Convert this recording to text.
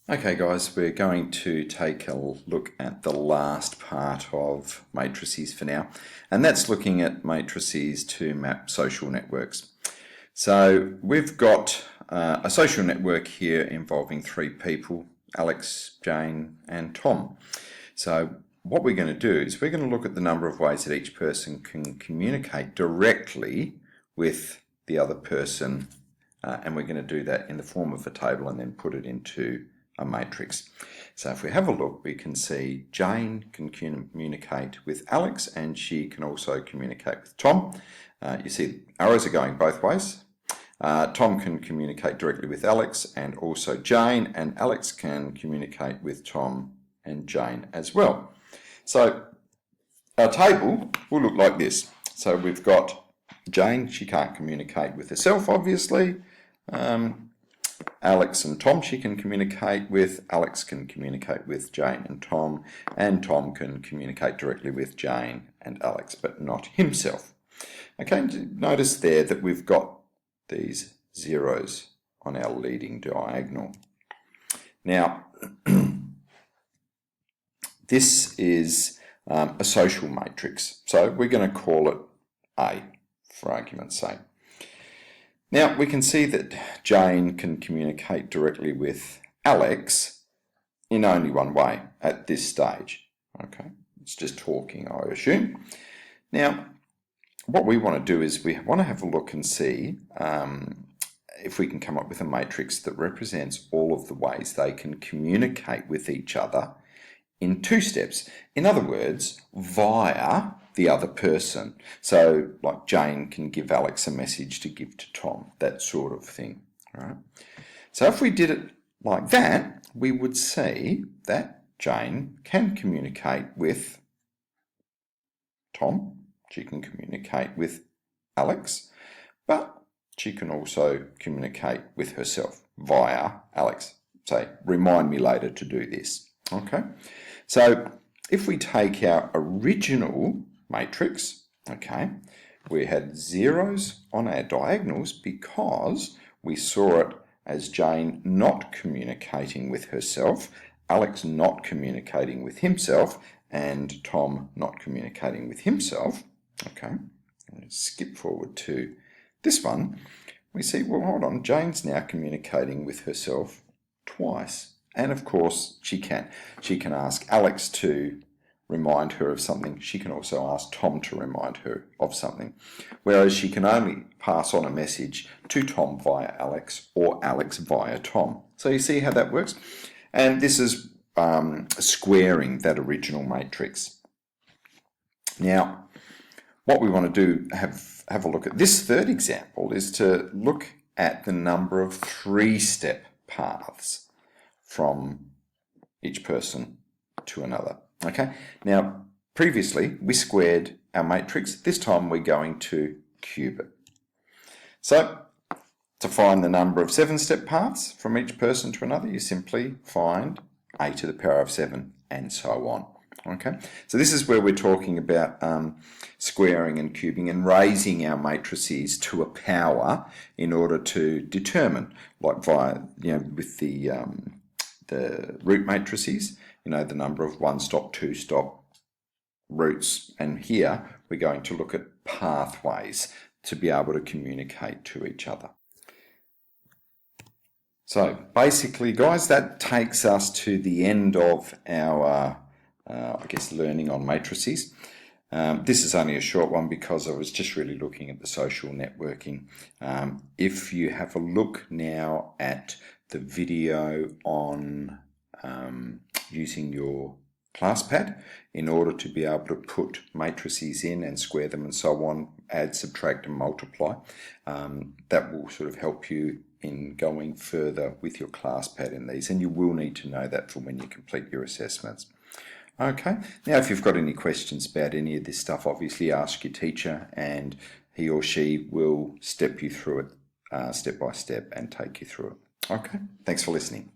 Okay guys, we're going to take a look at the last part of matrices for now, and that's looking at matrices to map social networks. So we've got a social network here involving three people, Alex, Jane and Tom. So what we're going to do is we're going to look at the number of ways that each person can communicate directly with the other person, and we're going to do that in the form of a table and then put it into a matrix. So if we have a look, we can see Jane can communicate with Alex and she can also communicate with Tom. You see arrows are going both ways. Tom can communicate directly with Alex and also Jane, and Alex can communicate with Tom and Jane as well. So our table will look like this. So we've got Jane, she can't communicate with herself obviously. Alex and Tom she can communicate with, Alex can communicate with Jane and Tom can communicate directly with Jane and Alex, but not himself. Okay, notice there that we've got these zeros on our leading diagonal. Now, this is a social matrix, so we're going to call it A for argument's sake. Now we can see that Jane can communicate directly with Alex in only one way at this stage. Okay, it's just talking, I assume. Now what we want to do is we want to have a look and see if we can come up with a matrix that represents all of the ways they can communicate with each other in two steps. In other words, via the other person. So like Jane can give Alex a message to give to Tom, that sort of thing. Right? So if we did it like that, we would see that Jane can communicate with Tom, she can communicate with Alex, but she can also communicate with herself via Alex. Say, remind me later to do this. Okay, so if we take our original matrix, okay, we had zeros on our diagonals because we saw it as Jane not communicating with herself, Alex not communicating with himself, and Tom not communicating with himself. Okay, let's skip forward to this one. We see, well, hold on, Jane's now communicating with herself twice. And of course, she can ask Alex to remind her of something. She can also ask Tom to remind her of something. Whereas she can only pass on a message to Tom via Alex or Alex via Tom. So you see how that works? And this is squaring that original matrix. Now, what we want to do, have a look at this third example, is to look at the number of three-step paths from each person to another. Okay, now previously we squared our matrix, this time we're going to cube it. So to find the number of 7-step paths from each person to another, you simply find a to the power of 7 and so on. Okay, so this is where we're talking about squaring and cubing and raising our matrices to a power in order to determine, like via, with the root matrices, the number of 1-stop, 2-stop routes, and here we're going to look at pathways to be able to communicate to each other. So basically, guys, that takes us to the end of our learning on matrices. This is only a short one because I was just really looking at the social networking. If you have a look now at the video on using your ClassPad in order to be able to put matrices in and square them and so on, add, subtract and multiply, that will sort of help you in going further with your ClassPad in these, and you will need to know that for when you complete your assessments. Okay, now if you've got any questions about any of this stuff, obviously ask your teacher and he or she will step you through it step by step and take you through it. Okay, thanks for listening.